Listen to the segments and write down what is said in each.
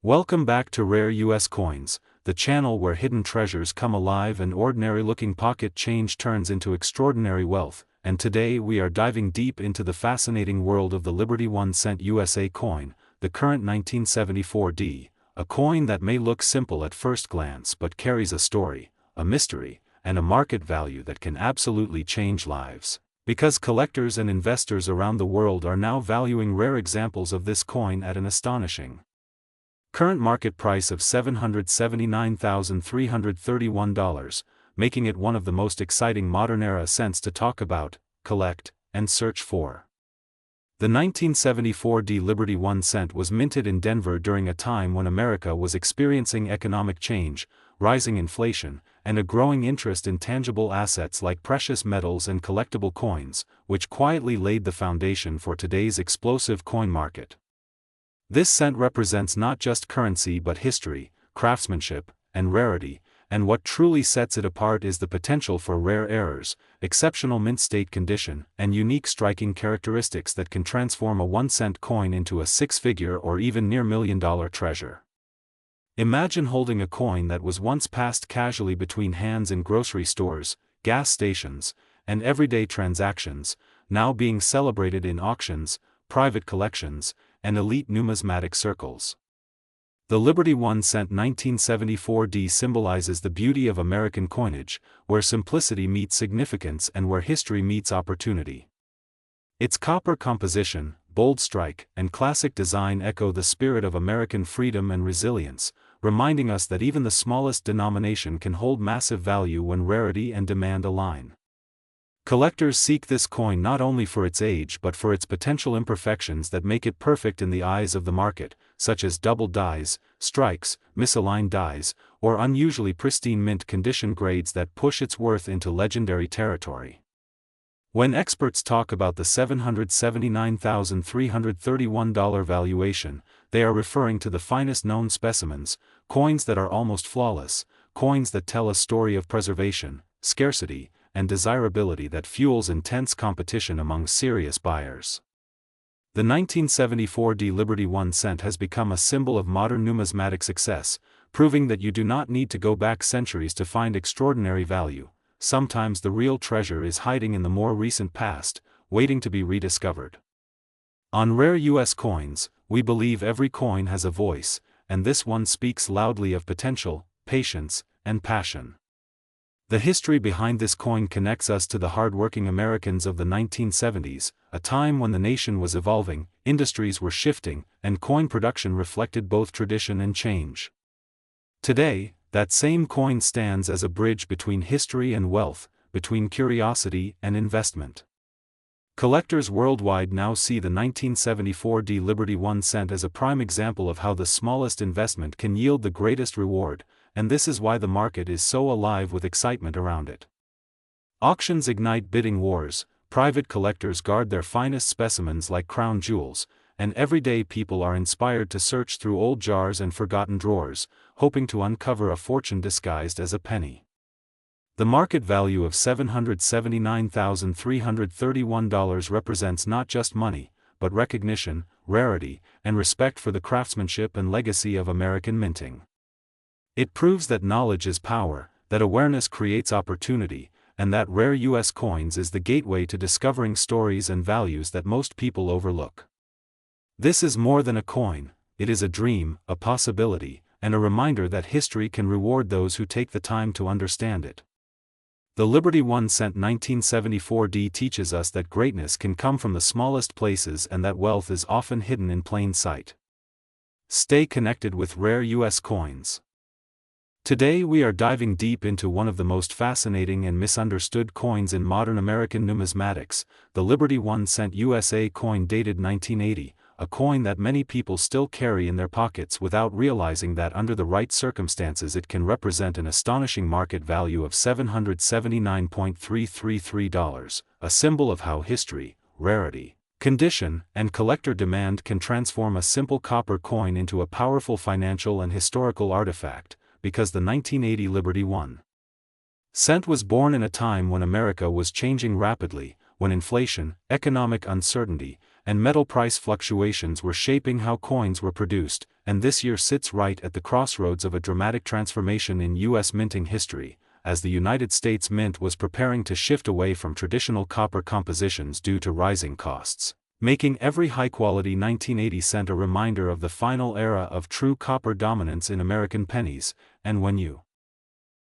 Welcome back to Rare US Coins, the channel where hidden treasures come alive and ordinary-looking pocket change turns into extraordinary wealth, and today we are diving deep into the fascinating world of the Liberty 1 cent USA coin, the current 1974D, a coin that may look simple at first glance but carries a story, a mystery, and a market value that can absolutely change lives, because collectors and investors around the world are now valuing rare examples of this coin at an astonishing current market price of $779,331, making it one of the most exciting modern-era cents to talk about, collect, and search for. The 1974D Liberty 1 cent was minted in Denver during a time when America was experiencing economic change, rising inflation, and a growing interest in tangible assets like precious metals and collectible coins, which quietly laid the foundation for today's explosive coin market. This cent represents not just currency but history, craftsmanship, and rarity, and what truly sets it apart is the potential for rare errors, exceptional mint state condition, and unique striking characteristics that can transform a 1-cent coin into a six-figure or even near-million-dollar treasure. Imagine holding a coin that was once passed casually between hands in grocery stores, gas stations, and everyday transactions, now being celebrated in auctions, private collections, and elite numismatic circles. The Liberty 1 cent 1974D symbolizes the beauty of American coinage, where simplicity meets significance and where history meets opportunity. Its copper composition, bold strike, and classic design echo the spirit of American freedom and resilience, reminding us that even the smallest denomination can hold massive value when rarity and demand align. Collectors seek this coin not only for its age but for its potential imperfections that make it perfect in the eyes of the market, such as double dies, strikes, misaligned dies, or unusually pristine mint condition grades that push its worth into legendary territory. When experts talk about the $779,331 valuation, they are referring to the finest known specimens, coins that are almost flawless, coins that tell a story of preservation, scarcity, and desirability that fuels intense competition among serious buyers. The 1974D Liberty 1 cent has become a symbol of modern numismatic success, proving that you do not need to go back centuries to find extraordinary value. Sometimes the real treasure is hiding in the more recent past, waiting to be rediscovered. On Rare US Coins, we believe every coin has a voice, and this one speaks loudly of potential, patience, and passion. The history behind this coin connects us to the hard-working Americans of the 1970s, a time when the nation was evolving, industries were shifting, and coin production reflected both tradition and change. Today, that same coin stands as a bridge between history and wealth, between curiosity and investment. Collectors worldwide now see the 1974D Liberty 1 cent as a prime example of how the smallest investment can yield the greatest reward, and this is why the market is so alive with excitement around it. Auctions ignite bidding wars, private collectors guard their finest specimens like crown jewels, and everyday people are inspired to search through old jars and forgotten drawers, hoping to uncover a fortune disguised as a penny. The market value of $779,331 represents not just money, but recognition, rarity, and respect for the craftsmanship and legacy of American minting. It proves that knowledge is power, that awareness creates opportunity, and that rare US coins is the gateway to discovering stories and values that most people overlook. This is more than a coin, it is a dream, a possibility, and a reminder that history can reward those who take the time to understand it. The Liberty 1 cent 1974D teaches us that greatness can come from the smallest places and that wealth is often hidden in plain sight. Stay connected with Rare US Coins. Today we are diving deep into one of the most fascinating and misunderstood coins in modern American numismatics, the Liberty 1 cent USA coin dated 1980, a coin that many people still carry in their pockets without realizing that under the right circumstances it can represent an astonishing market value of $779,333, a symbol of how history, rarity, condition, and collector demand can transform a simple copper coin into a powerful financial and historical artifact, because the 1980 Liberty 1 cent was born in a time when America was changing rapidly, when inflation, economic uncertainty, and metal price fluctuations were shaping how coins were produced, and this year sits right at the crossroads of a dramatic transformation in U.S. minting history, as the United States Mint was preparing to shift away from traditional copper compositions due to rising costs, making every high-quality 1980 cent a reminder of the final era of true copper dominance in American pennies. And when you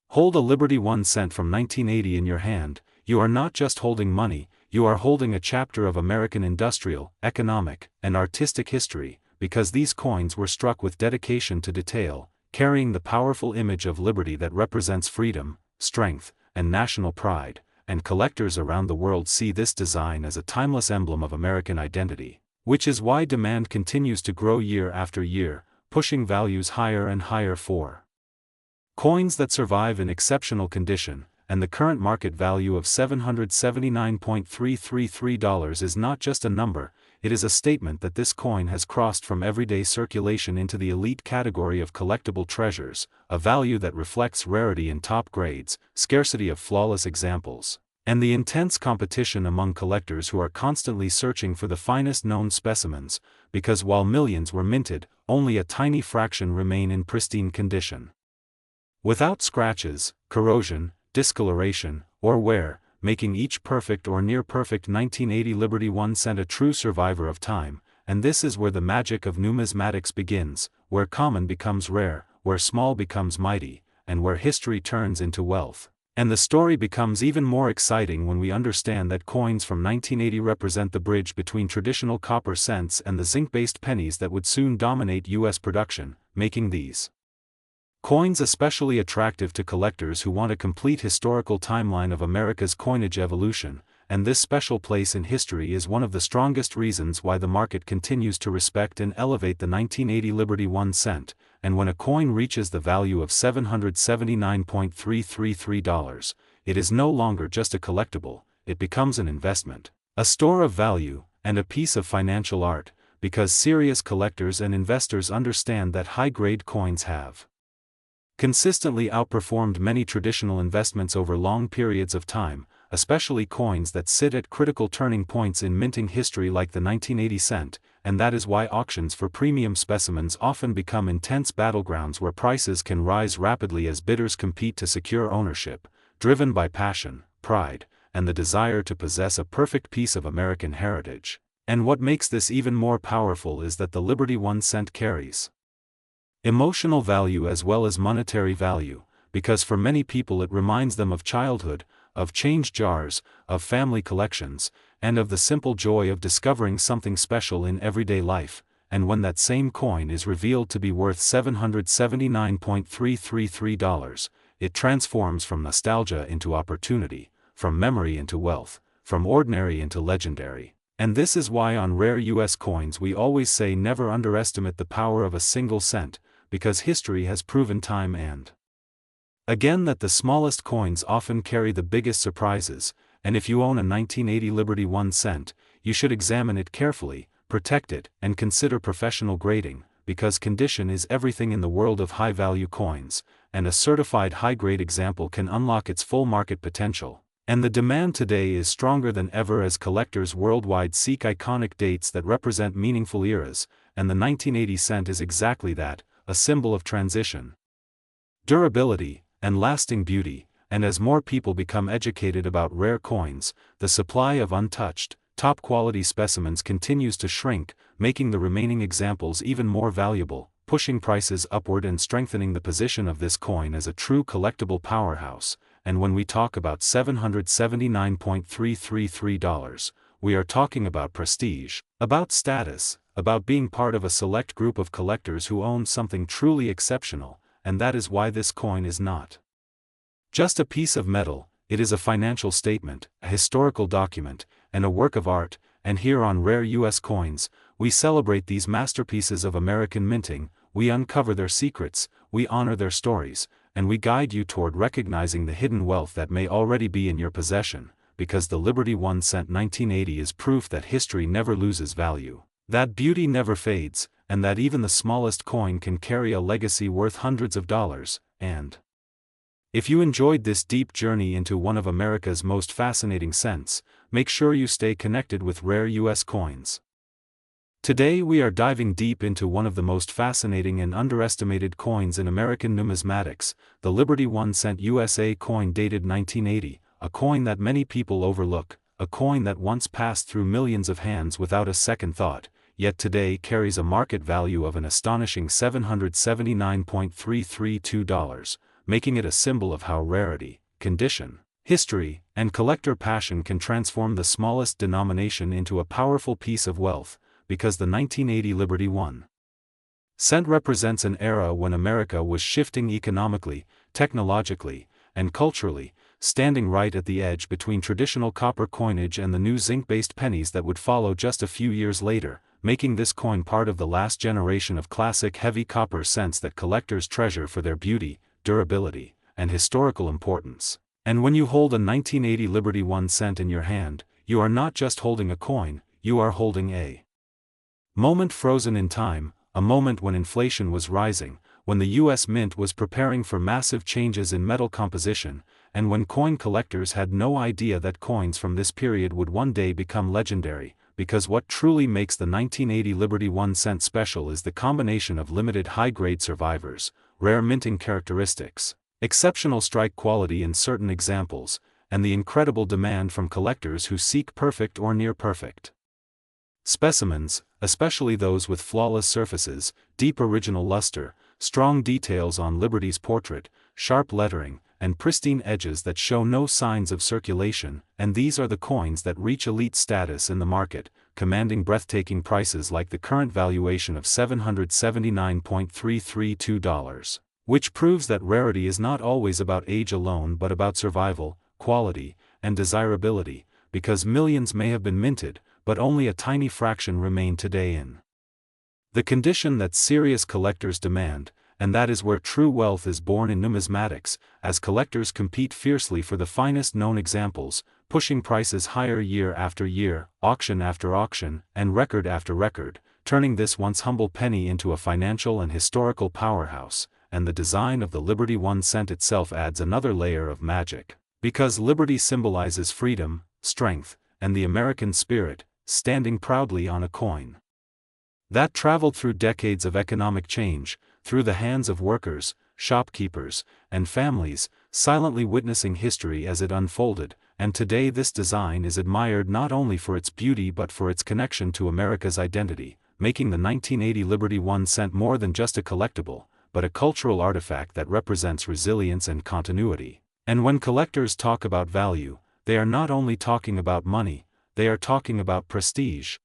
hold a Liberty 1 cent from 1980 in your hand, you are not just holding money, you are holding a chapter of American industrial, economic, and artistic history, because these coins were struck with dedication to detail, carrying the powerful image of liberty that represents freedom, strength, and national pride, and collectors around the world see this design as a timeless emblem of American identity, which is why demand continues to grow year after year, pushing values higher and higher for coins that survive in exceptional condition. And the current market value of $779.333 is not just a number, it is a statement that this coin has crossed from everyday circulation into the elite category of collectible treasures, a value that reflects rarity in top grades, scarcity of flawless examples, and the intense competition among collectors who are constantly searching for the finest known specimens, because while millions were minted, only a tiny fraction remain in pristine condition, without scratches, corrosion, discoloration, or wear, making each perfect or near-perfect 1980 Liberty 1 cent a true survivor of time. And this is where the magic of numismatics begins, where common becomes rare, where small becomes mighty, and where history turns into wealth. And the story becomes even more exciting when we understand that coins from 1980 represent the bridge between traditional copper cents and the zinc-based pennies that would soon dominate U.S. production, making these coins especially attractive to collectors who want a complete historical timeline of America's coinage evolution, and this special place in history is one of the strongest reasons why the market continues to respect and elevate the 1980 Liberty 1 cent, and when a coin reaches the value of $779.333, it is no longer just a collectible, it becomes an investment, a store of value, and a piece of financial art, because serious collectors and investors understand that high-grade coins have consistently outperformed many traditional investments over long periods of time, especially coins that sit at critical turning points in minting history like the 1980 cent, and that is why auctions for premium specimens often become intense battlegrounds where prices can rise rapidly as bidders compete to secure ownership, driven by passion, pride, and the desire to possess a perfect piece of American heritage. And what makes this even more powerful is that the Liberty 1 cent carries emotional value as well as monetary value, because for many people it reminds them of childhood, of change jars, of family collections, and of the simple joy of discovering something special in everyday life. And when that same coin is revealed to be worth $779.333, it transforms from nostalgia into opportunity, from memory into wealth, from ordinary into legendary. And this is why on rare U.S. coins we always say never underestimate the power of a single cent, because history has proven time and again that the smallest coins often carry the biggest surprises. And if you own a 1980 Liberty 1 cent, you should examine it carefully, protect it, and consider professional grading, because condition is everything in the world of high-value coins, and a certified high-grade example can unlock its full market potential. And the demand today is stronger than ever as collectors worldwide seek iconic dates that represent meaningful eras, and the 1980 cent is exactly that, a symbol of transition, durability, and lasting beauty. And as more people become educated about rare coins, the supply of untouched, top-quality specimens continues to shrink, making the remaining examples even more valuable, pushing prices upward and strengthening the position of this coin as a true collectible powerhouse. And when we talk about $779.333, we are talking about prestige, about status, about being part of a select group of collectors who own something truly exceptional, and that is why this coin is not just a piece of metal, it is a financial statement, a historical document, and a work of art. And here on Rare U.S. Coins, we celebrate these masterpieces of American minting, we uncover their secrets, we honor their stories, and we guide you toward recognizing the hidden wealth that may already be in your possession, because the Liberty 1 cent 1980 is proof that history never loses value, that beauty never fades, and that even the smallest coin can carry a legacy worth hundreds of dollars. And if you enjoyed this deep journey into one of America's most fascinating cents, make sure you stay connected with Rare U.S. Coins. Today we are diving deep into one of the most fascinating and underestimated coins in American numismatics, the Liberty 1 cent USA coin dated 1980, a coin that many people overlook, a coin that once passed through millions of hands without a second thought, yet today carries a market value of an astonishing $779.332, making it a symbol of how rarity, condition, history, and collector passion can transform the smallest denomination into a powerful piece of wealth. Because the 1980 Liberty 1 cent represents an era when America was shifting economically, technologically, and culturally, standing right at the edge between traditional copper coinage and the new zinc-based pennies that would follow just a few years later, making this coin part of the last generation of classic heavy copper cents that collectors treasure for their beauty, durability, and historical importance. And when you hold a 1980 Liberty 1 cent in your hand, you are not just holding a coin, you are holding a moment frozen in time, a moment when inflation was rising, when the U.S. Mint was preparing for massive changes in metal composition, and when coin collectors had no idea that coins from this period would one day become legendary, because what truly makes the 1980 Liberty 1 cent special is the combination of limited high-grade survivors, rare minting characteristics, exceptional strike quality in certain examples, and the incredible demand from collectors who seek perfect or near-perfect specimens, especially those with flawless surfaces, deep original luster, strong details on Liberty's portrait, sharp lettering, and pristine edges that show no signs of circulation, and these are the coins that reach elite status in the market, commanding breathtaking prices like the current valuation of $779.332, which proves that rarity is not always about age alone but about survival, quality, and desirability, because millions may have been minted, but only a tiny fraction remain today in the condition that serious collectors demand, and that is where true wealth is born in numismatics, as collectors compete fiercely for the finest known examples, pushing prices higher year after year, auction after auction, and record after record, turning this once humble penny into a financial and historical powerhouse, and the design of the Liberty 1 cent itself adds another layer of magic, because Liberty symbolizes freedom, strength, and the American spirit, standing proudly on a coin that traveled through decades of economic change, through the hands of workers, shopkeepers, and families, silently witnessing history as it unfolded, and today this design is admired not only for its beauty but for its connection to America's identity, making the 1980 Liberty 1 cent more than just a collectible, but a cultural artifact that represents resilience and continuity. And when collectors talk about value, they are not only talking about money, they are talking about prestige,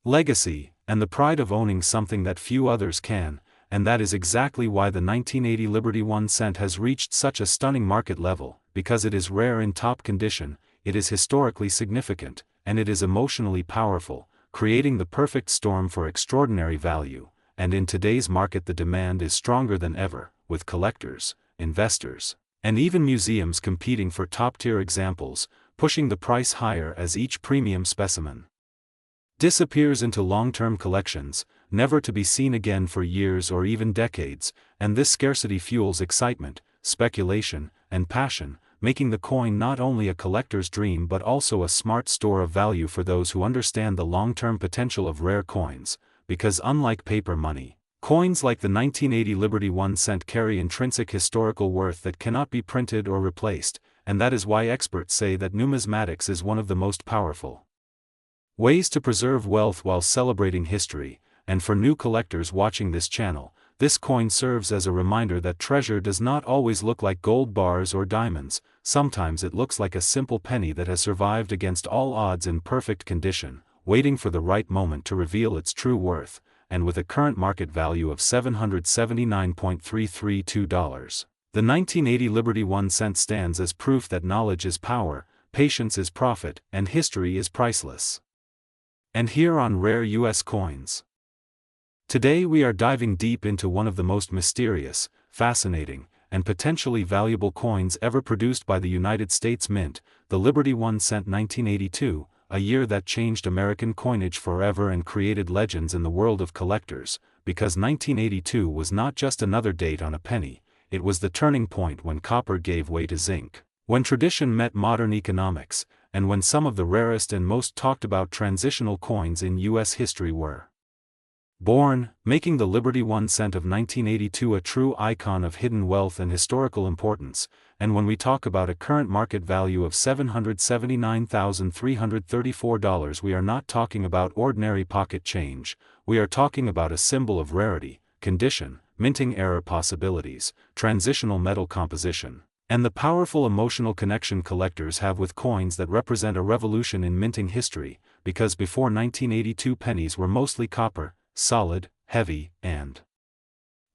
legacy, and the pride of owning something that few others can, and that is exactly why the 1980 Liberty 1 cent has reached such a stunning market level, because it is rare in top condition, it is historically significant, and it is emotionally powerful, creating the perfect storm for extraordinary value, and in today's market the demand is stronger than ever, with collectors, investors, and even museums competing for top-tier examples, pushing the price higher as each premium specimen disappears into long-term collections, never to be seen again for years or even decades, and this scarcity fuels excitement, speculation, and passion, making the coin not only a collector's dream but also a smart store of value for those who understand the long-term potential of rare coins, because unlike paper money, coins like the 1980 Liberty 1 cent carry intrinsic historical worth that cannot be printed or replaced, and that is why experts say that numismatics is one of the most powerful ways to preserve wealth while celebrating history, and for new collectors watching this channel, this coin serves as a reminder that treasure does not always look like gold bars or diamonds, sometimes it looks like a simple penny that has survived against all odds in perfect condition, waiting for the right moment to reveal its true worth, and with a current market value of $779.332. The 1980 Liberty 1 cent stands as proof that knowledge is power, patience is profit, and history is priceless. And here on Rare U.S. Coins. Today we are diving deep into one of the most mysterious, fascinating, and potentially valuable coins ever produced by the United States Mint, the Liberty 1 cent 1982, a year that changed American coinage forever and created legends in the world of collectors, because 1982 was not just another date on a penny, it was the turning point when copper gave way to zinc, when tradition met modern economics, and when some of the rarest and most talked about transitional coins in U.S. history were born, making the Liberty 1 cent of 1982 a true icon of hidden wealth and historical importance. And when we talk about a current market value of $779,334, we are not talking about ordinary pocket change, we are talking about a symbol of rarity, condition, minting error possibilities, transitional metal composition, and the powerful emotional connection collectors have with coins that represent a revolution in minting history, because before 1982 pennies were mostly copper, solid, heavy, and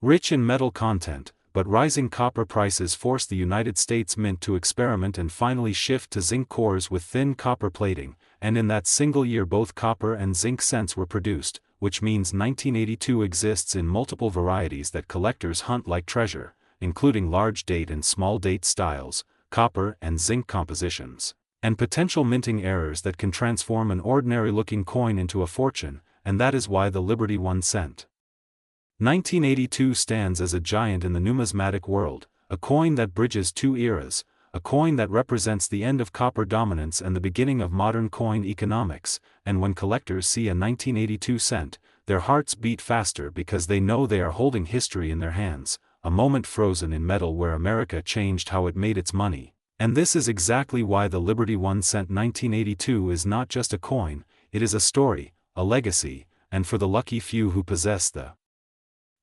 rich in metal content, but rising copper prices forced the United States Mint to experiment and finally shift to zinc cores with thin copper plating, and in that single year both copper and zinc cents were produced, which means 1982 exists in multiple varieties that collectors hunt like treasure, including large date and small date styles, copper and zinc compositions, and potential minting errors that can transform an ordinary-looking coin into a fortune, and that is why the Liberty 1 cent 1982 stands as a giant in the numismatic world, a coin that bridges two eras, a coin that represents the end of copper dominance and the beginning of modern coin economics. And when collectors see a 1982 cent, their hearts beat faster because they know they are holding history in their hands, a moment frozen in metal where America changed how it made its money. And this is exactly why the Liberty 1 cent 1982 is not just a coin, it is a story, a legacy, and for the lucky few who possess the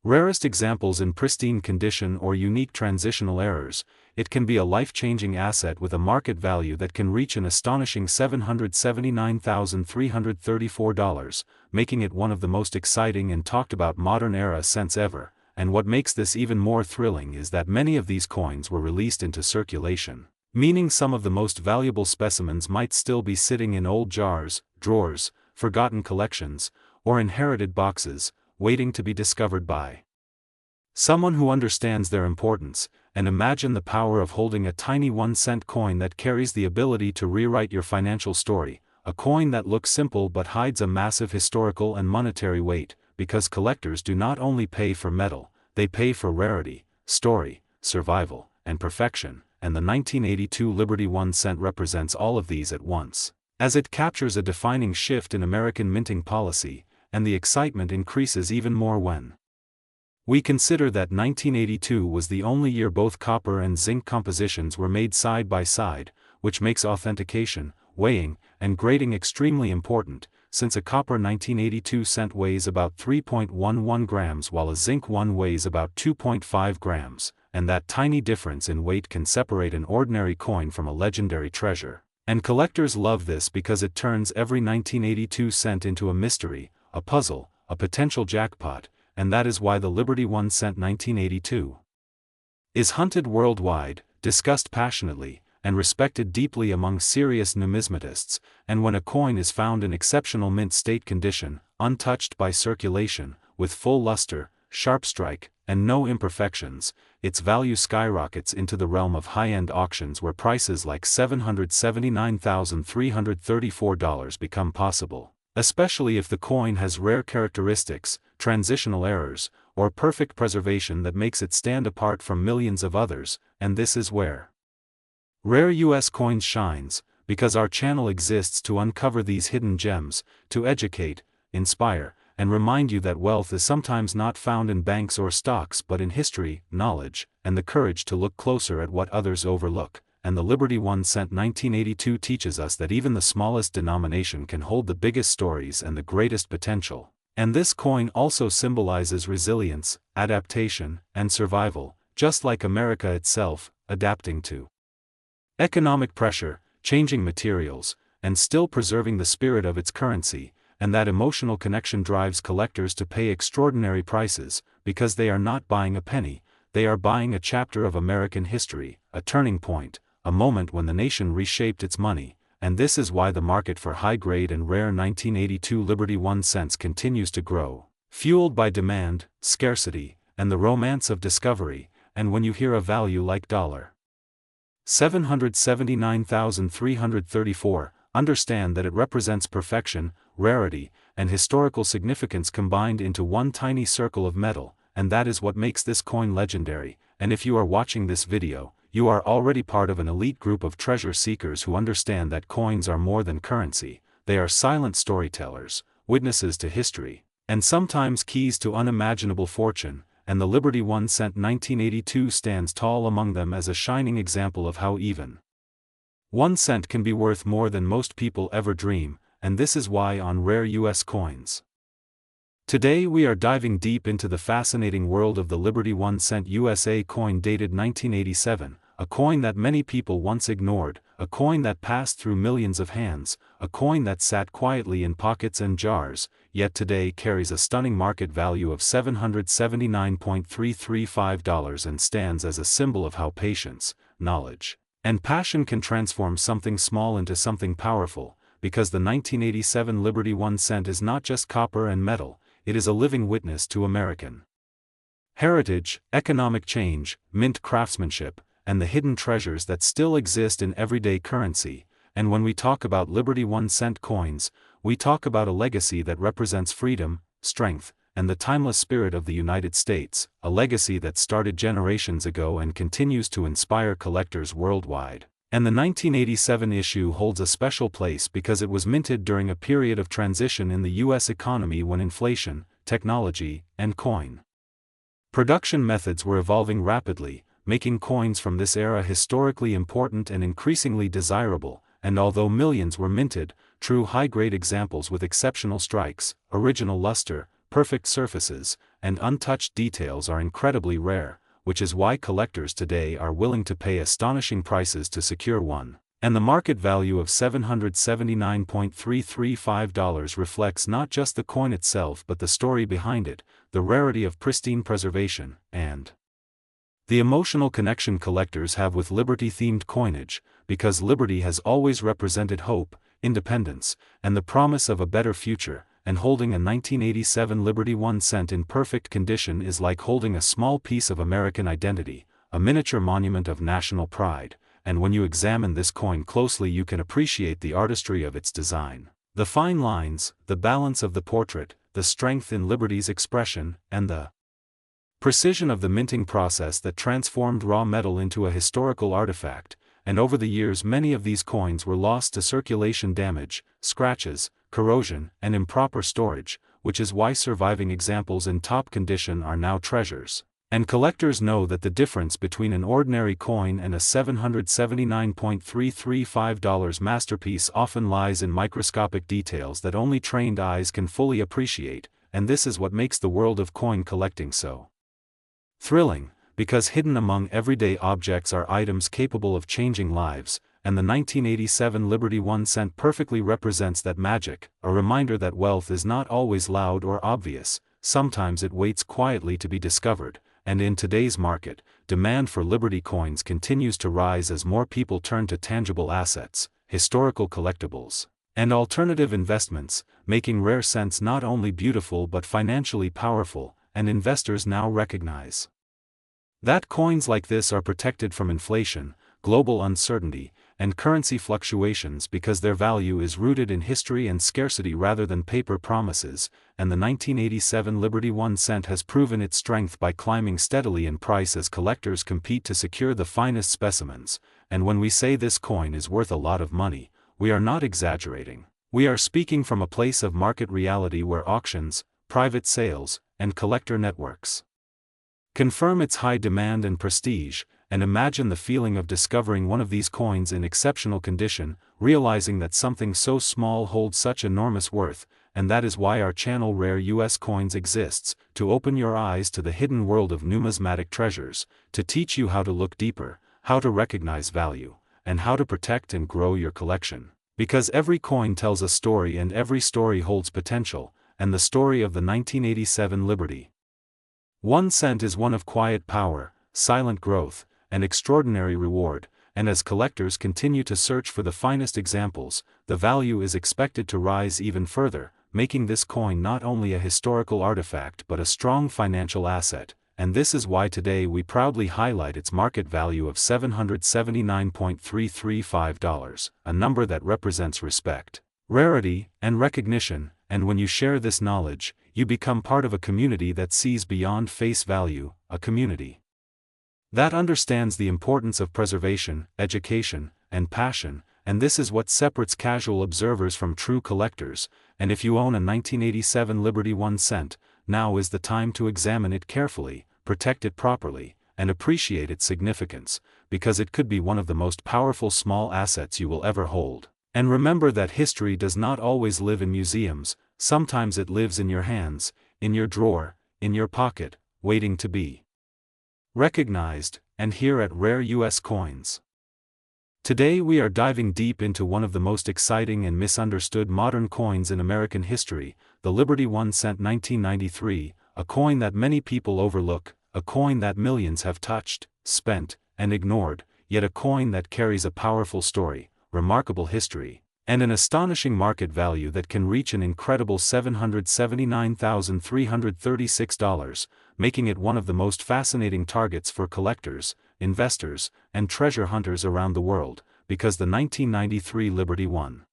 rarest examples in pristine condition or unique transitional errors, it can be a life-changing asset with a market value that can reach an astonishing $779,334, making it one of the most exciting and talked about modern-era cents ever. And what makes this even more thrilling is that many of these coins were released into circulation, meaning some of the most valuable specimens might still be sitting in old jars, drawers, forgotten collections, or inherited boxes, waiting to be discovered by someone who understands their importance. And imagine the power of holding a tiny 1 cent coin that carries the ability to rewrite your financial story, a coin that looks simple but hides a massive historical and monetary weight, because collectors do not only pay for metal, they pay for rarity, story, survival, and perfection, and the 1982 Liberty 1 cent represents all of these at once, as it captures a defining shift in American minting policy, and the excitement increases even more when we consider that 1982 was the only year both copper and zinc compositions were made side by side, which makes authentication, weighing, and grading extremely important, since a copper 1982 cent weighs about 3.11 grams while a zinc one weighs about 2.5 grams, and that tiny difference in weight can separate an ordinary coin from a legendary treasure. And collectors love this because it turns every 1982 cent into a mystery, a puzzle, a potential jackpot, and that is why the Liberty 1 cent 1982 is hunted worldwide, discussed passionately, and respected deeply among serious numismatists. And when a coin is found in exceptional mint state condition, untouched by circulation, with full luster, sharp strike, and no imperfections, its value skyrockets into the realm of high-end auctions where prices like $779,334 become possible, especially if the coin has rare characteristics, transitional errors, or perfect preservation that makes it stand apart from millions of others. And this is where Rare U.S. Coins shines, because our channel exists to uncover these hidden gems, to educate, inspire, and remind you that wealth is sometimes not found in banks or stocks but in history, knowledge, and the courage to look closer at what others overlook. And the Liberty 1 cent 1982 teaches us that even the smallest denomination can hold the biggest stories and the greatest potential. And this coin also symbolizes resilience, adaptation, and survival, just like America itself, adapting to economic pressure, changing materials, and still preserving the spirit of its currency. And that emotional connection drives collectors to pay extraordinary prices, because they are not buying a penny, they are buying a chapter of American history, a turning point, a moment when the nation reshaped its money. And this is why the market for high-grade and rare 1982 Liberty 1 cents continues to grow, fueled by demand, scarcity, and the romance of discovery. And when you hear a value like $779,334, understand that it represents perfection, rarity, and historical significance combined into one tiny circle of metal, and that is what makes this coin legendary. And if you are watching this video, you are already part of an elite group of treasure seekers who understand that coins are more than currency, they are silent storytellers, witnesses to history, and sometimes keys to unimaginable fortune, and the Liberty 1 cent 1982 stands tall among them as a shining example of how even 1 cent can be worth more than most people ever dream, and this is why on Rare U.S. Coins. Today we are diving deep into the fascinating world of the Liberty 1 cent USA coin dated 1987, a coin that many people once ignored, a coin that passed through millions of hands, a coin that sat quietly in pockets and jars, yet today carries a stunning market value of $779.335 and stands as a symbol of how patience, knowledge, and passion can transform something small into something powerful, because the 1987 Liberty 1 cent is not just copper and metal, it is a living witness to American heritage, economic change, mint craftsmanship, and the hidden treasures that still exist in everyday currency. And when we talk about Liberty 1 cent coins, we talk about a legacy that represents freedom, strength, and the timeless spirit of the United States, a legacy that started generations ago and continues to inspire collectors worldwide. And the 1987 issue holds a special place because it was minted during a period of transition in the U.S. economy when inflation, technology, and coin production methods were evolving rapidly, making coins from this era historically important and increasingly desirable, and although millions were minted, true high-grade examples with exceptional strikes, original luster, perfect surfaces, and untouched details are incredibly rare, which is why collectors today are willing to pay astonishing prices to secure one. And the market value of $779.335 reflects not just the coin itself but the story behind it, the rarity of pristine preservation, and the emotional connection collectors have with Liberty-themed coinage, because Liberty has always represented hope, independence, and the promise of a better future, and holding a 1987 Liberty 1 cent in perfect condition is like holding a small piece of American identity, a miniature monument of national pride, and when you examine this coin closely you can appreciate the artistry of its design, the fine lines, the balance of the portrait, the strength in Liberty's expression, and the precision of the minting process that transformed raw metal into a historical artifact. And over the years many of these coins were lost to circulation damage, scratches, corrosion, and improper storage, which is why surviving examples in top condition are now treasures. And collectors know that the difference between an ordinary coin and a $779.335 masterpiece often lies in microscopic details that only trained eyes can fully appreciate, and this is what makes the world of coin collecting so thrilling, because hidden among everyday objects are items capable of changing lives, and the 1987 Liberty 1 cent perfectly represents that magic, a reminder that wealth is not always loud or obvious, sometimes it waits quietly to be discovered. And in today's market, demand for Liberty coins continues to rise as more people turn to tangible assets, historical collectibles, and alternative investments, making rare cents not only beautiful but financially powerful, and investors now recognize that coins like this are protected from inflation, global uncertainty, and currency fluctuations because their value is rooted in history and scarcity rather than paper promises, and the 1987 Liberty 1 cent has proven its strength by climbing steadily in price as collectors compete to secure the finest specimens. And when we say this coin is worth a lot of money, we are not exaggerating. We are speaking from a place of market reality where auctions, private sales, and collector networks confirm its high demand and prestige. And imagine the feeling of discovering one of these coins in exceptional condition, realizing that something so small holds such enormous worth, and that is why our channel Rare US Coins exists, to open your eyes to the hidden world of numismatic treasures, to teach you how to look deeper, how to recognize value, and how to protect and grow your collection. Because every coin tells a story and every story holds potential, and the story of the 1987 Liberty 1 cent is one of quiet power, silent growth, and extraordinary reward, and as collectors continue to search for the finest examples, the value is expected to rise even further, making this coin not only a historical artifact but a strong financial asset, and this is why today we proudly highlight its market value of $779.335, a number that represents respect, rarity, and recognition, and when you share this knowledge, you become part of a community that sees beyond face value, a community that understands the importance of preservation, education, and passion, and this is what separates casual observers from true collectors. And if you own a 1987 Liberty 1 cent, now is the time to examine it carefully, protect it properly, and appreciate its significance, because it could be one of the most powerful small assets you will ever hold. And remember that history does not always live in museums, sometimes it lives in your hands, in your drawer, in your pocket, waiting to be recognized, and here at Rare US Coins. Today we are diving deep into one of the most exciting and misunderstood modern coins in American history, the Liberty 1 cent 1993, a coin that many people overlook, a coin that millions have touched, spent, and ignored, yet a coin that carries a powerful story, remarkable history, and an astonishing market value that can reach an incredible $779,336, making it one of the most fascinating targets for collectors, investors, and treasure hunters around the world, because the 1993 Liberty 1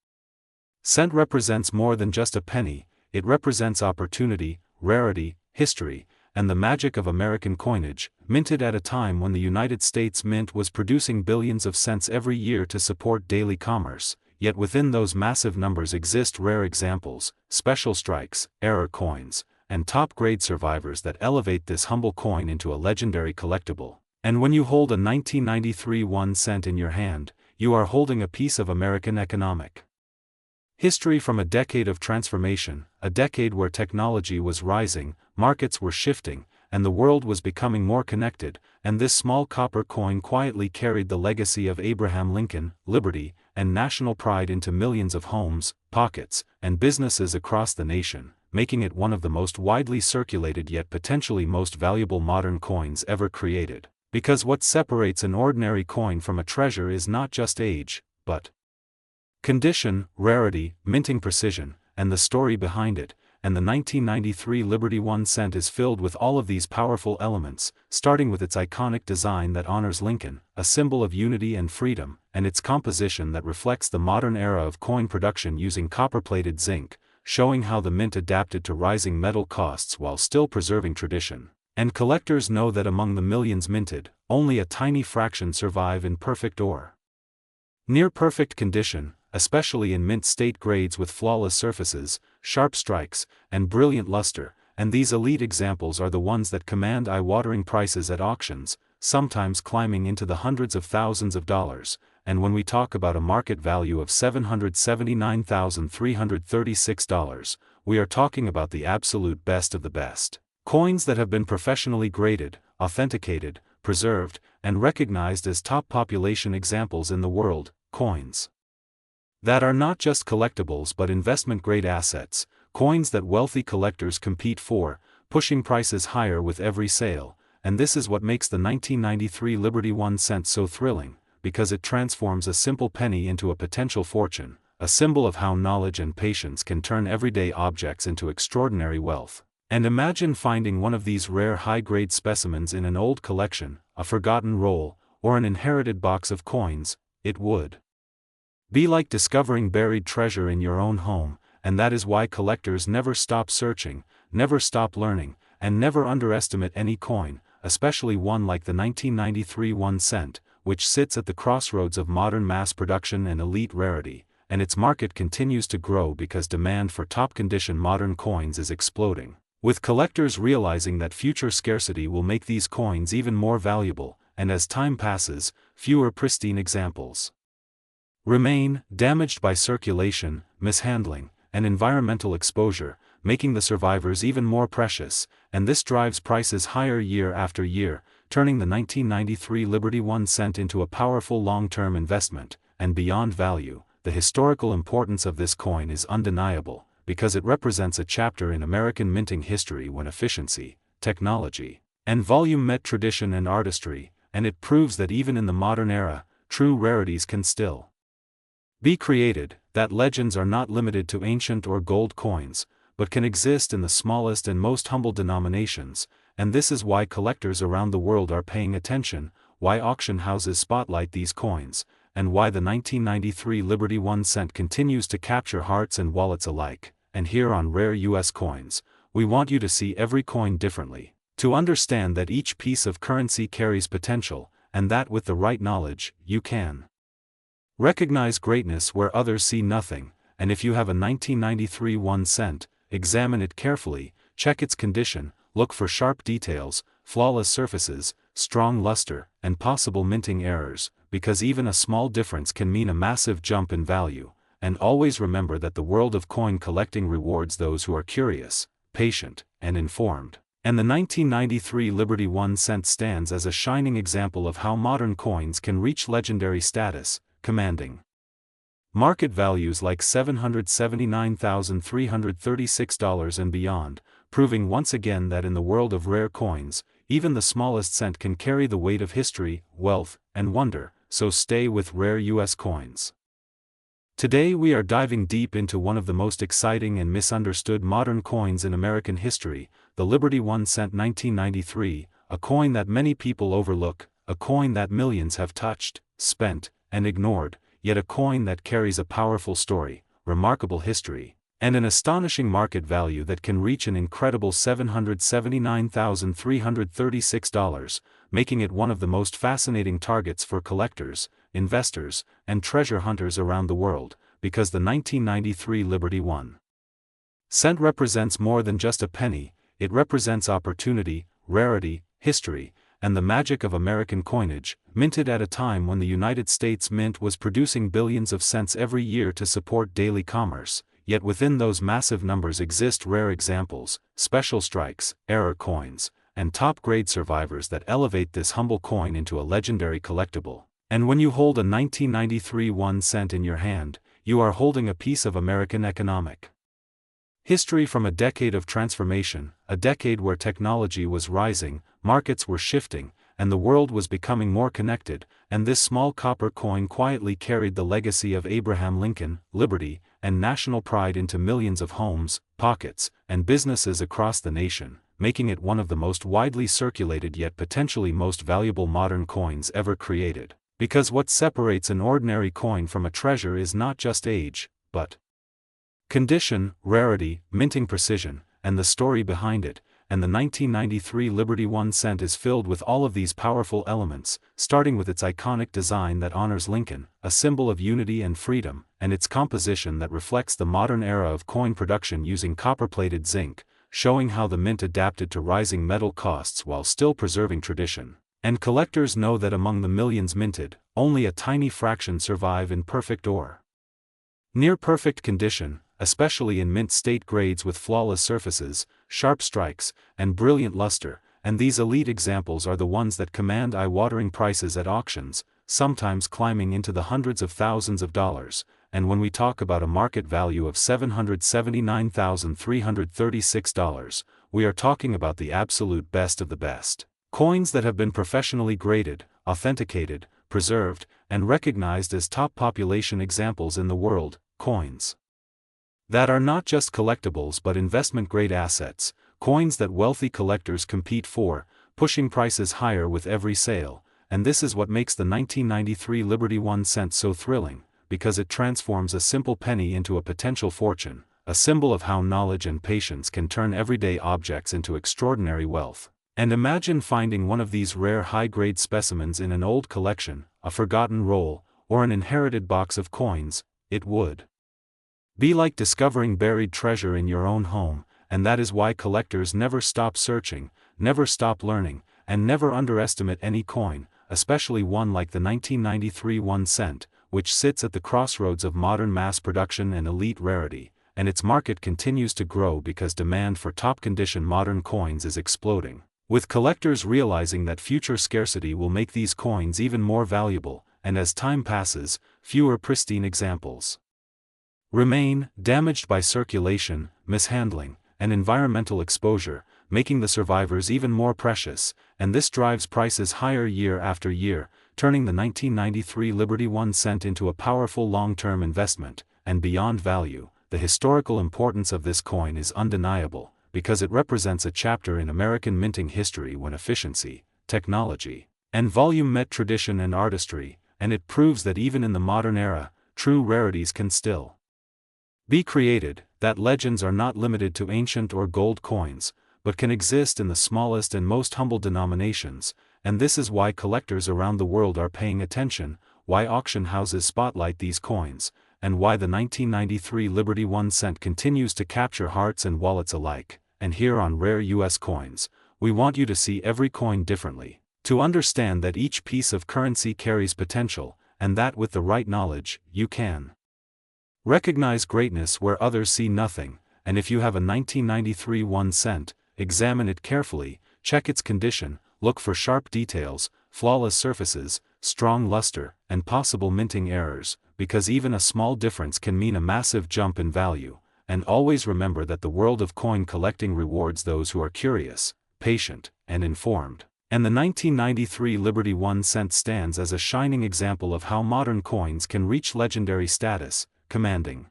cent represents more than just a penny, it represents opportunity, rarity, history, and the magic of American coinage, minted at a time when the United States Mint was producing billions of cents every year to support daily commerce. Yet within those massive numbers exist rare examples, special strikes, error coins, and top-grade survivors that elevate this humble coin into a legendary collectible. And when you hold a 1993 1 cent in your hand, you are holding a piece of American economic history from a decade of transformation, a decade where technology was rising, markets were shifting, and the world was becoming more connected, and this small copper coin quietly carried the legacy of Abraham Lincoln, liberty, and national pride into millions of homes, pockets, and businesses across the nation, making it one of the most widely circulated yet potentially most valuable modern coins ever created. Because what separates an ordinary coin from a treasure is not just age, but condition, rarity, minting precision, and the story behind it, and the 1993 Liberty 1 cent is filled with all of these powerful elements, starting with its iconic design that honors Lincoln, a symbol of unity and freedom, and its composition that reflects the modern era of coin production using copper-plated zinc, showing how the mint adapted to rising metal costs while still preserving tradition. And collectors know that among the millions minted, only a tiny fraction survive in perfect or near-perfect condition, especially in mint state grades with flawless surfaces, sharp strikes, and brilliant luster, and these elite examples are the ones that command eye-watering prices at auctions, sometimes climbing into the hundreds of thousands of dollars. And when we talk about a market value of $779,336, we are talking about the absolute best of the best. Coins that have been professionally graded, authenticated, preserved, and recognized as top population examples in the world, coins that are not just collectibles but investment-grade assets, coins that wealthy collectors compete for, pushing prices higher with every sale, and this is what makes the 1993 Liberty 1 cent so thrilling, because it transforms a simple penny into a potential fortune, a symbol of how knowledge and patience can turn everyday objects into extraordinary wealth. And imagine finding one of these rare high-grade specimens in an old collection, a forgotten roll, or an inherited box of coins. It would be like discovering buried treasure in your own home, and that is why collectors never stop searching, never stop learning, and never underestimate any coin, especially one like the 1993 1 cent, which sits at the crossroads of modern mass production and elite rarity, and its market continues to grow because demand for top-condition modern coins is exploding, with collectors realizing that future scarcity will make these coins even more valuable, and as time passes, fewer pristine examples remain, damaged by circulation, mishandling, and environmental exposure, making the survivors even more precious, and this drives prices higher year after year, turning the 1993 Liberty 1 cent into a powerful long-term investment. And beyond value, the historical importance of this coin is undeniable, because it represents a chapter in American minting history when efficiency, technology, and volume met tradition and artistry, and it proves that even in the modern era, true rarities can still be created, that legends are not limited to ancient or gold coins, but can exist in the smallest and most humble denominations, and this is why collectors around the world are paying attention, why auction houses spotlight these coins, and why the 1993 Liberty 1 cent continues to capture hearts and wallets alike. And here on Rare US Coins, we want you to see every coin differently, To understand that each piece of currency carries potential, and that with the right knowledge, you can recognize greatness where others see nothing. And if you have a 1993 1 cent, examine it carefully, check its condition, look for sharp details, flawless surfaces, strong luster, and possible minting errors, because even a small difference can mean a massive jump in value. And always remember that the world of coin collecting rewards those who are curious, patient, and informed. And the 1993 Liberty 1 cent stands as a shining example of how modern coins can reach legendary status, commanding market values like $779,336 and beyond, proving once again that in the world of rare coins, even the smallest cent can carry the weight of history, wealth, and wonder. So stay with Rare US Coins. Today we are diving deep into one of the most exciting and misunderstood modern coins in American history, the Liberty 1 cent 1993, a coin that many people overlook, a coin that millions have touched, spent, and ignored, yet a coin that carries a powerful story, remarkable history, and an astonishing market value that can reach an incredible $779,336, making it one of the most fascinating targets for collectors, investors, and treasure hunters around the world, because the 1993 Liberty 1 cent represents more than just a penny. It represents opportunity, rarity, history, and the magic of American coinage, minted at a time when the United States Mint was producing billions of cents every year to support daily commerce. Yet within those massive numbers exist rare examples, special strikes, error coins, and top-grade survivors that elevate this humble coin into a legendary collectible. And when you hold a 1993 1 cent in your hand, you are holding a piece of American economic history from a decade of transformation, a decade where technology was rising, markets were shifting, and the world was becoming more connected, and this small copper coin quietly carried the legacy of Abraham Lincoln, liberty, and national pride into millions of homes, pockets, and businesses across the nation, making it one of the most widely circulated yet potentially most valuable modern coins ever created. Because what separates an ordinary coin from a treasure is not just age, but condition, rarity, minting precision, and the story behind it. And the 1993 Liberty 1 cent is filled with all of these powerful elements, starting with its iconic design that honors Lincoln, a symbol of unity and freedom, and its composition that reflects the modern era of coin production using copper-plated zinc, showing how the mint adapted to rising metal costs while still preserving tradition. And collectors know that among the millions minted, only a tiny fraction survive in perfect or near-perfect condition, especially in mint state grades with flawless surfaces, sharp strikes, and brilliant luster, and these elite examples are the ones that command eye-watering prices at auctions, sometimes climbing into the hundreds of thousands of dollars. And when we talk about a market value of $779,336, we are talking about the absolute best of the best. Coins that have been professionally graded, authenticated, preserved, and recognized as top population examples in the world, coins that are not just collectibles but investment-grade assets, coins that wealthy collectors compete for, pushing prices higher with every sale. And this is what makes the 1993 Liberty 1 cent so thrilling, because it transforms a simple penny into a potential fortune, a symbol of how knowledge and patience can turn everyday objects into extraordinary wealth. And imagine finding one of these rare high-grade specimens in an old collection, a forgotten roll, or an inherited box of coins. It would be like discovering buried treasure in your own home, and that is why collectors never stop searching, never stop learning, and never underestimate any coin, especially one like the 1993 1 cent, which sits at the crossroads of modern mass production and elite rarity, and its market continues to grow because demand for top-condition modern coins is exploding, with collectors realizing that future scarcity will make these coins even more valuable, and as time passes, fewer pristine examples remain, damaged by circulation, mishandling, and environmental exposure, making the survivors even more precious, and this drives prices higher year after year, turning the 1993 Liberty 1 cent into a powerful long-term investment. And beyond value, the historical importance of this coin is undeniable, because it represents a chapter in American minting history when efficiency, technology, and volume met tradition and artistry, and it proves that even in the modern era, true rarities can still be created, that legends are not limited to ancient or gold coins, but can exist in the smallest and most humble denominations, and this is why collectors around the world are paying attention, why auction houses spotlight these coins, and why the 1993 Liberty 1 cent continues to capture hearts and wallets alike. And here on Rare US Coins, we want you to see every coin differently, to understand that each piece of currency carries potential, and that with the right knowledge, you can recognize greatness where others see nothing. And if you have a 1993 1 cent, examine it carefully, check its condition, look for sharp details, flawless surfaces, strong luster, and possible minting errors, because even a small difference can mean a massive jump in value. And always remember that the world of coin collecting rewards those who are curious, patient, and informed. And the 1993 Liberty 1 cent stands as a shining example of how modern coins can reach legendary status, commanding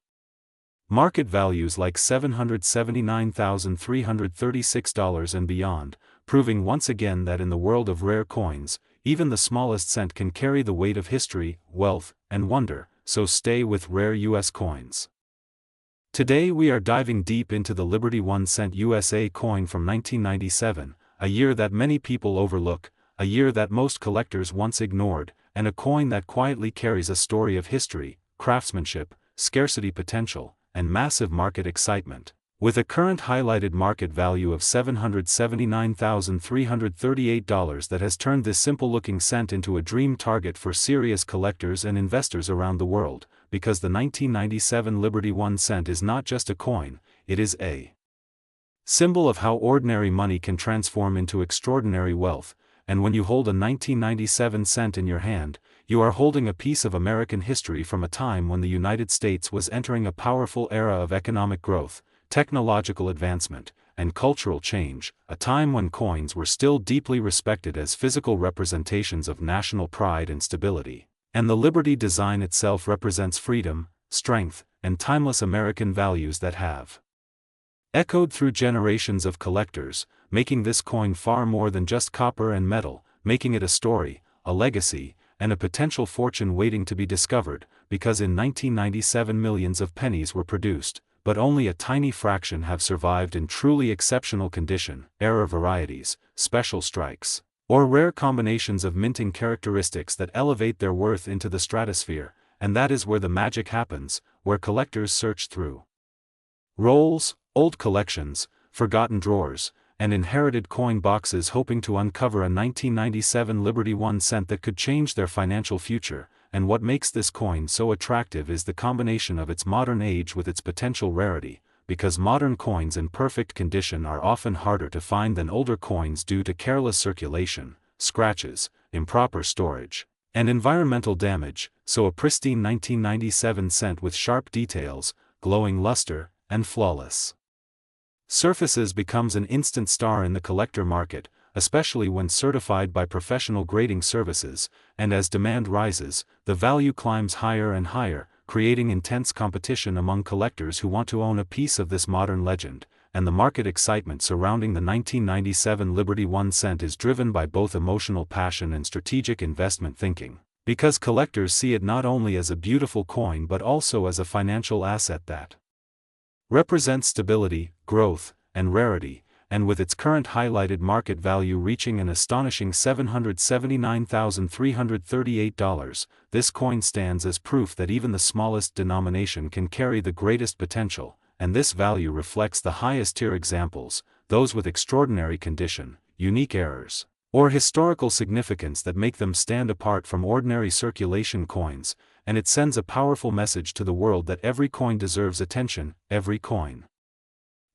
market values like $779,336 and beyond, proving once again that in the world of rare coins, even the smallest cent can carry the weight of history, wealth, and wonder. So stay with Rare US Coins. Today we are diving deep into the Liberty 1 cent USA coin from 1997, a year that many people overlook, a year that most collectors once ignored, and a coin that quietly carries a story of history, craftsmanship, scarcity potential, and massive market excitement. With a current highlighted market value of $779,338 that has turned this simple-looking cent into a dream target for serious collectors and investors around the world, because the 1997 Liberty 1 cent is not just a coin, it is a symbol of how ordinary money can transform into extraordinary wealth. And when you hold a 1997 cent in your hand, you are holding a piece of American history from a time when the United States was entering a powerful era of economic growth, technological advancement, and cultural change, a time when coins were still deeply respected as physical representations of national pride and stability. And the Liberty design itself represents freedom, strength, and timeless American values that have echoed through generations of collectors, making this coin far more than just copper and metal, making it a story, a legacy, and a potential fortune waiting to be discovered, because in 1997 millions of pennies were produced, but only a tiny fraction have survived in truly exceptional condition, error varieties, special strikes, or rare combinations of minting characteristics that elevate their worth into the stratosphere. And that is where the magic happens, where collectors search through rolls, old collections, forgotten drawers, and inherited coin boxes hoping to uncover a 1997 Liberty 1 cent that could change their financial future. And what makes this coin so attractive is the combination of its modern age with its potential rarity, because modern coins in perfect condition are often harder to find than older coins due to careless circulation, scratches, improper storage, and environmental damage. So a pristine 1997 cent with sharp details, glowing luster, and flawless surfaces becomes an instant star in the collector market, especially when certified by professional grading services. And as demand rises, the value climbs higher and higher, creating intense competition among collectors who want to own a piece of this modern legend. And the market excitement surrounding the 1997 Liberty 1 cent is driven by both emotional passion and strategic investment thinking, because collectors see it not only as a beautiful coin but also as a financial asset that represents stability, growth, and rarity. And with its current highlighted market value reaching an astonishing $779,338, this coin stands as proof that even the smallest denomination can carry the greatest potential. And this value reflects the highest tier examples, those with extraordinary condition, unique errors, or historical significance that make them stand apart from ordinary circulation coins. And it sends a powerful message to the world that every coin deserves attention, every coin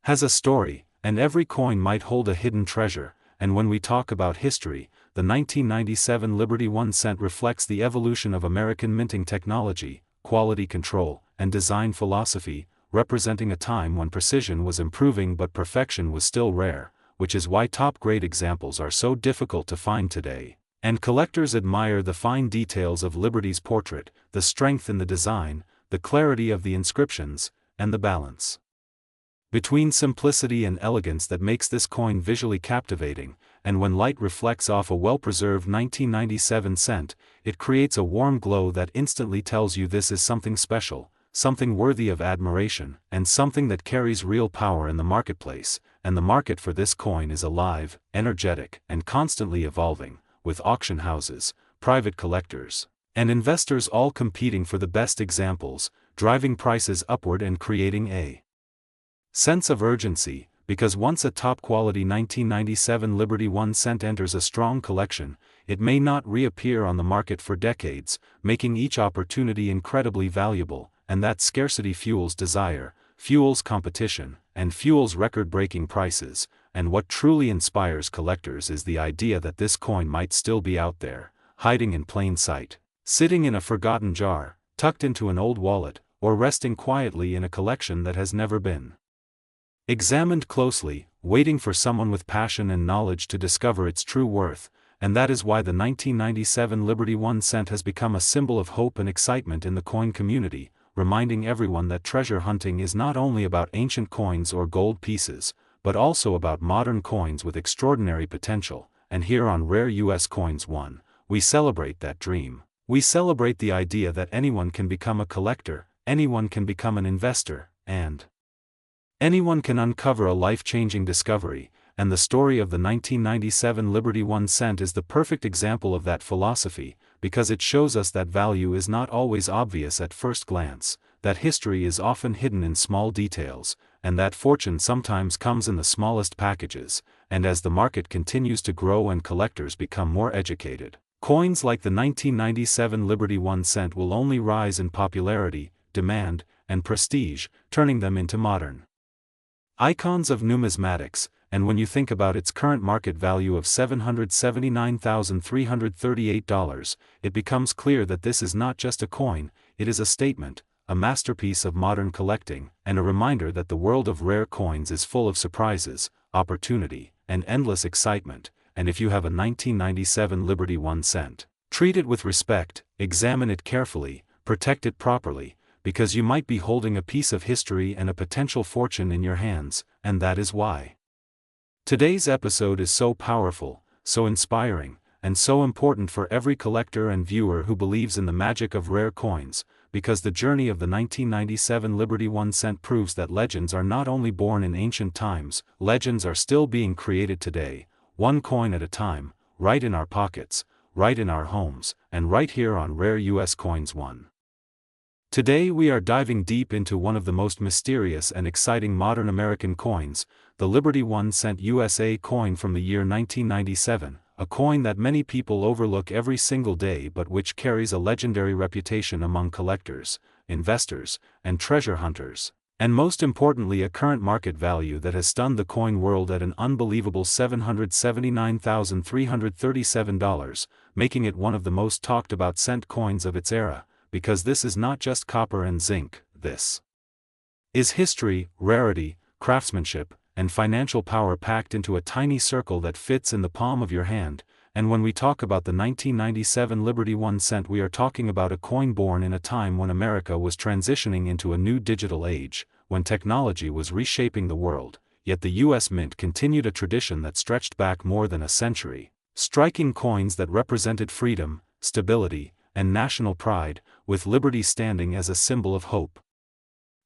has a story, and every coin might hold a hidden treasure. And when we talk about history, the 1997 Liberty 1 cent reflects the evolution of American minting technology, quality control, and design philosophy, representing a time when precision was improving but perfection was still rare, which is why top-grade examples are so difficult to find today. And collectors admire the fine details of Liberty's portrait, the strength in the design, the clarity of the inscriptions, and the balance between simplicity and elegance that makes this coin visually captivating. And when light reflects off a well-preserved 1997 cent, it creates a warm glow that instantly tells you this is something special, something worthy of admiration, and something that carries real power in the marketplace, and the market for this coin is alive, energetic, and constantly evolving, with auction houses, private collectors, and investors all competing for the best examples, driving prices upward and creating a sense of urgency, because once a top-quality 1997 Liberty 1 cent enters a strong collection, it may not reappear on the market for decades, making each opportunity incredibly valuable, and that scarcity fuels desire, fuels competition, and fuels record-breaking prices, and what truly inspires collectors is the idea that this coin might still be out there, hiding in plain sight, sitting in a forgotten jar, tucked into an old wallet, or resting quietly in a collection that has never been examined closely, waiting for someone with passion and knowledge to discover its true worth, and that is why the 1997 Liberty 1 cent has become a symbol of hope and excitement in the coin community, reminding everyone that treasure hunting is not only about ancient coins or gold pieces, but also about modern coins with extraordinary potential, and here on Rare US Coins 1, we celebrate that dream. We celebrate the idea that anyone can become a collector, anyone can become an investor, and anyone can uncover a life-changing discovery, and the story of the 1997 Liberty 1 cent is the perfect example of that philosophy, because it shows us that value is not always obvious at first glance, that history is often hidden in small details, and that fortune sometimes comes in the smallest packages, and as the market continues to grow and collectors become more educated, coins like the 1997 Liberty 1 cent will only rise in popularity, demand, and prestige, turning them into modern icons of numismatics, and when you think about its current market value of $779,338, it becomes clear that this is not just a coin, it is a statement, a masterpiece of modern collecting, and a reminder that the world of rare coins is full of surprises, opportunity, and endless excitement, and if you have a 1997 Liberty 1 cent, treat it with respect, examine it carefully, protect it properly, because you might be holding a piece of history and a potential fortune in your hands, and that is why today's episode is so powerful, so inspiring, and so important for every collector and viewer who believes in the magic of rare coins, because the journey of the 1997 Liberty 1 cent proves that legends are not only born in ancient times, legends are still being created today, one coin at a time, right in our pockets, right in our homes, and right here on Rare US Coins 1. Today we are diving deep into one of the most mysterious and exciting modern American coins, the Liberty 1 cent USA coin from the year 1997, a coin that many people overlook every single day but which carries a legendary reputation among collectors, investors, and treasure hunters, and most importantly a current market value that has stunned the coin world at an unbelievable $779,337, making it one of the most talked about cent coins of its era. Because this is not just copper and zinc, this is history, rarity, craftsmanship, and financial power packed into a tiny circle that fits in the palm of your hand, and when we talk about the 1997 Liberty 1 cent we are talking about a coin born in a time when America was transitioning into a new digital age, when technology was reshaping the world, yet the US Mint continued a tradition that stretched back more than a century, striking coins that represented freedom, stability, and national pride, with liberty standing as a symbol of hope,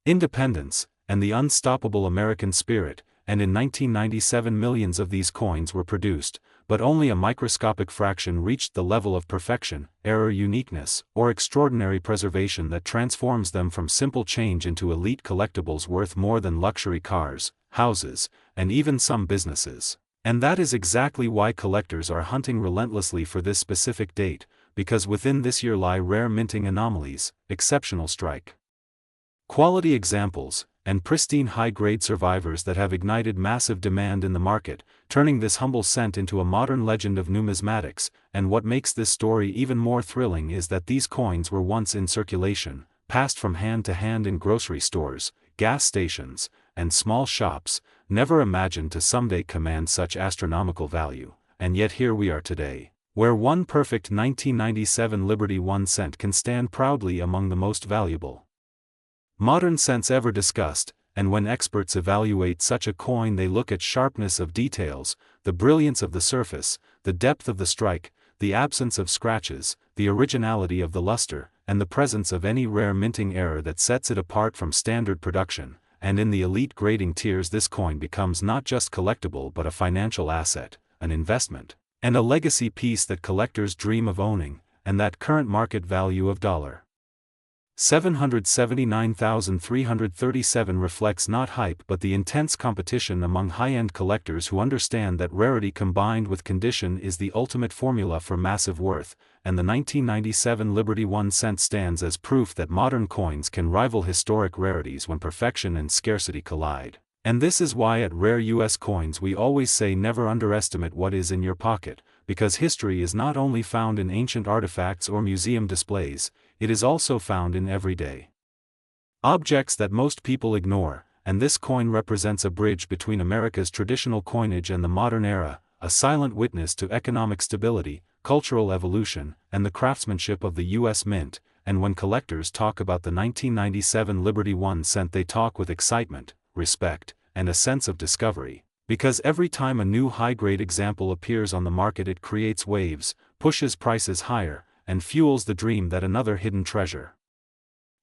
independence, and the unstoppable American spirit, and in 1997 millions of these coins were produced, but only a microscopic fraction reached the level of perfection, error, uniqueness, or extraordinary preservation that transforms them from simple change into elite collectibles worth more than luxury cars, houses, and even some businesses. And that is exactly why collectors are hunting relentlessly for this specific date, because within this year lie rare minting anomalies, exceptional strike quality examples, and pristine high-grade survivors that have ignited massive demand in the market, turning this humble cent into a modern legend of numismatics, and what makes this story even more thrilling is that these coins were once in circulation, passed from hand to hand in grocery stores, gas stations, and small shops, never imagined to someday command such astronomical value, and yet here we are today, where one perfect 1997 Liberty 1 cent can stand proudly among the most valuable modern cents ever discussed, and when experts evaluate such a coin they look at sharpness of details, the brilliance of the surface, the depth of the strike, the absence of scratches, the originality of the luster, and the presence of any rare minting error that sets it apart from standard production, and in the elite grading tiers this coin becomes not just collectible but a financial asset, an investment, and a legacy piece that collectors dream of owning, and that current market value of $779,337 reflects not hype but the intense competition among high-end collectors who understand that rarity combined with condition is the ultimate formula for massive worth, and the 1997 Liberty 1 cent stands as proof that modern coins can rival historic rarities when perfection and scarcity collide. And this is why at Rare US Coins we always say never underestimate what is in your pocket, because history is not only found in ancient artifacts or museum displays, it is also found in everyday objects that most people ignore, and this coin represents a bridge between America's traditional coinage and the modern era, a silent witness to economic stability, cultural evolution, and the craftsmanship of the US Mint, and when collectors talk about the 1997 Liberty 1 cent they talk with excitement, respect, and a sense of discovery, because every time a new high-grade example appears on the market it creates waves, pushes prices higher, and fuels the dream that another hidden treasure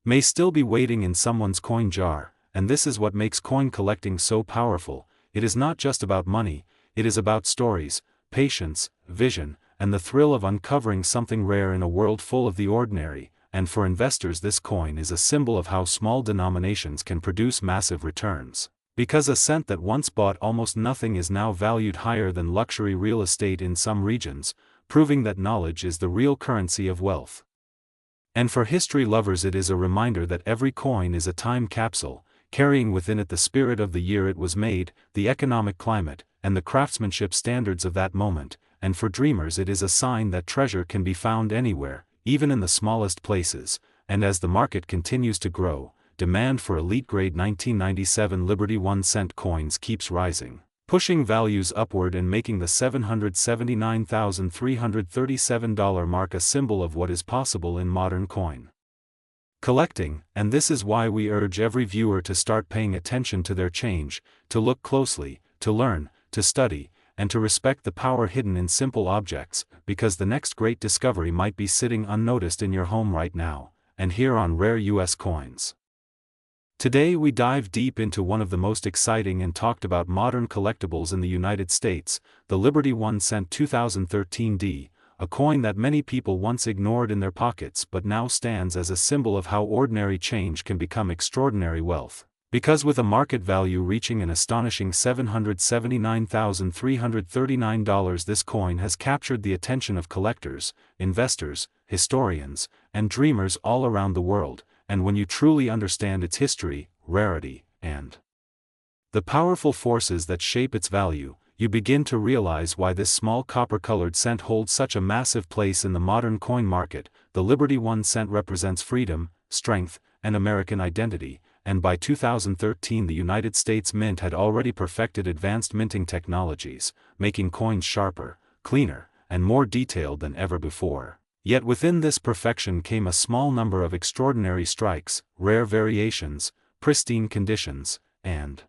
may still be waiting in someone's coin jar. And this is what makes coin collecting so powerful. It is not just about money, it is about stories, patience, vision, and the thrill of uncovering something rare in a world full of the ordinary. And for investors this coin is a symbol of how small denominations can produce massive returns, because a cent that once bought almost nothing is now valued higher than luxury real estate in some regions, proving that knowledge is the real currency of wealth. And for history lovers it is a reminder that every coin is a time capsule, carrying within it the spirit of the year it was made, the economic climate, and the craftsmanship standards of that moment. And for dreamers it is a sign that treasure can be found anywhere, even in the smallest places. And as the market continues to grow, demand for elite-grade 1997 Liberty 1 cent coins keeps rising, pushing values upward and making the $779,337 mark a symbol of what is possible in modern coin collecting. And this is why we urge every viewer to start paying attention to their change, to look closely, to learn, to study, and to respect the power hidden in simple objects, because the next great discovery might be sitting unnoticed in your home right now, and here on Rare US Coins. Today we dive deep into one of the most exciting and talked about modern collectibles in the United States, the Liberty 1 cent 2013 D, a coin that many people once ignored in their pockets but now stands as a symbol of how ordinary change can become extraordinary wealth. Because with a market value reaching an astonishing $779,339 this coin has captured the attention of collectors, investors, historians, and dreamers all around the world. And when you truly understand its history, rarity, and the powerful forces that shape its value, you begin to realize why this small copper-colored cent holds such a massive place in the modern coin market. The Liberty 1 cent represents freedom, strength, and American identity, and by 2013 the United States Mint had already perfected advanced minting technologies, making coins sharper, cleaner, and more detailed than ever before. Yet within this perfection came a small number of extraordinary strikes, rare variations, pristine conditions, and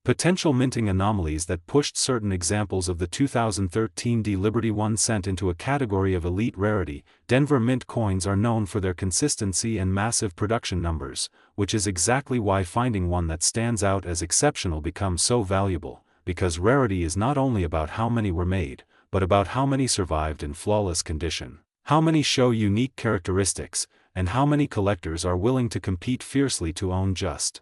potential minting anomalies that pushed certain examples of the 2013 D Liberty 1 cent into a category of elite rarity. Denver Mint coins are known for their consistency and massive production numbers, which is exactly why finding one that stands out as exceptional becomes so valuable, because rarity is not only about how many were made, but about how many survived in flawless condition, how many show unique characteristics, and how many collectors are willing to compete fiercely to own just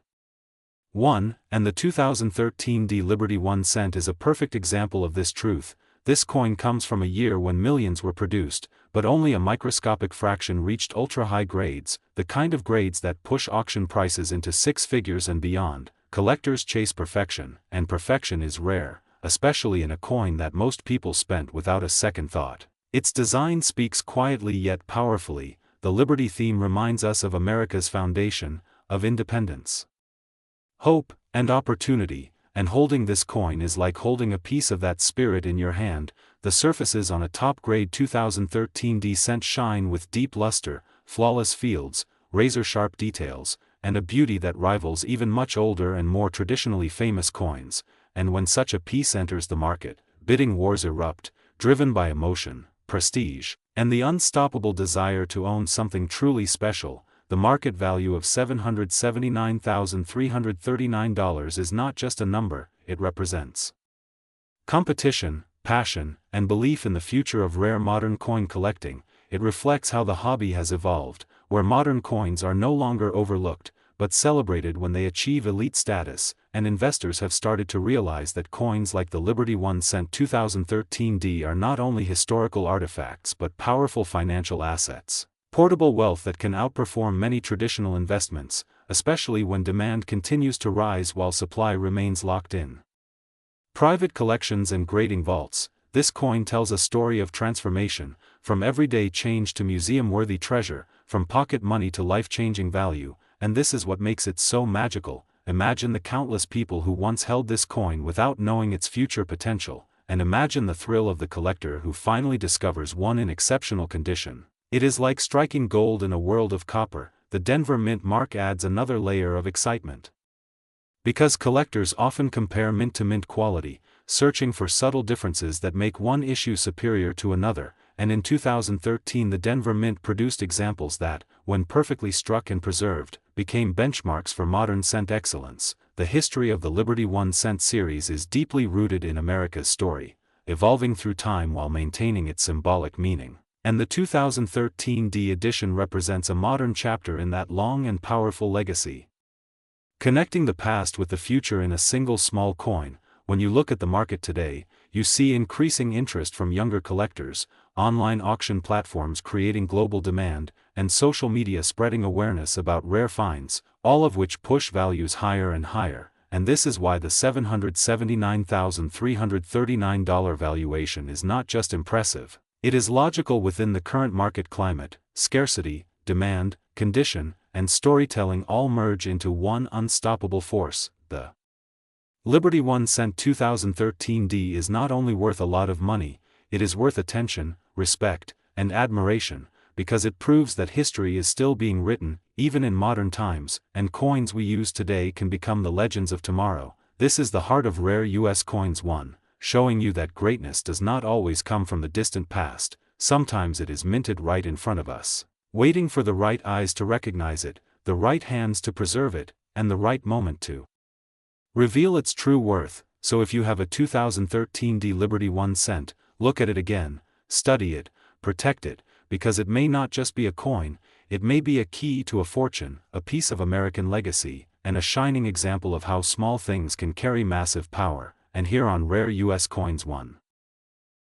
one. And the 2013 D Liberty 1 cent is a perfect example of this truth. This coin comes from a year when millions were produced, but only a microscopic fraction reached ultra-high grades, the kind of grades that push auction prices into six figures and beyond. Collectors chase perfection, and perfection is rare, especially in a coin that most people spent without a second thought. Its design speaks quietly yet powerfully. The Liberty theme reminds us of America's foundation, of independence, hope, and opportunity, and holding this coin is like holding a piece of that spirit in your hand. The surfaces on a top-grade 2013 D cent shine with deep luster, flawless fields, razor-sharp details, and a beauty that rivals even much older and more traditionally famous coins. And when such a piece enters the market, bidding wars erupt, driven by emotion, prestige, And the unstoppable desire to own something truly special. The market value of $779,339 is not just a number, it represents competition, passion, and belief in the future of rare modern coin collecting. It reflects how the hobby has evolved, where modern coins are no longer overlooked, but celebrated when they achieve elite status, and investors have started to realize that coins like the Liberty 1 cent 2013D are not only historical artifacts but powerful financial assets. Portable wealth that can outperform many traditional investments, especially when demand continues to rise while supply remains locked in. Private collections and grading vaults. This coin tells a story of transformation, from everyday change to museum-worthy treasure, from pocket money to life-changing value, and this is what makes it so magical. Imagine the countless people who once held this coin without knowing its future potential, and imagine the thrill of the collector who finally discovers one in exceptional condition. It is like striking gold in a world of copper. The Denver Mint mark adds another layer of excitement. Because collectors often compare mint to mint quality, searching for subtle differences that make one issue superior to another, and in 2013 the Denver Mint produced examples that, when perfectly struck and preserved, became benchmarks for modern cent excellence. The history of the Liberty 1 cent series is deeply rooted in America's story, evolving through time while maintaining its symbolic meaning. And the 2013 D edition represents a modern chapter in that long and powerful legacy. Connecting the past with the future in a single small coin. When you look at the market today, you see increasing interest from younger collectors, online auction platforms creating global demand, and social media spreading awareness about rare finds, all of which push values higher and higher. And this is why the $779,339 valuation is not just impressive. It is logical within the current market climate. Scarcity, demand, condition, and storytelling all merge into one unstoppable force. The Liberty 1 cent 2013D is not only worth a lot of money, it is worth attention, respect, and admiration, because it proves that history is still being written, even in modern times, and coins we use today can become the legends of tomorrow. This is the heart of Rare US Coins 1. Showing you that greatness does not always come from the distant past. Sometimes it is minted right in front of us, waiting for the right eyes to recognize it, the right hands to preserve it, and the right moment to reveal its true worth. So if you have a 2013 D Liberty 1 cent, look at it again, study it, protect it, because it may not just be a coin, it may be a key to a fortune, a piece of American legacy, and a shining example of how small things can carry massive power. And here on Rare US Coins 1.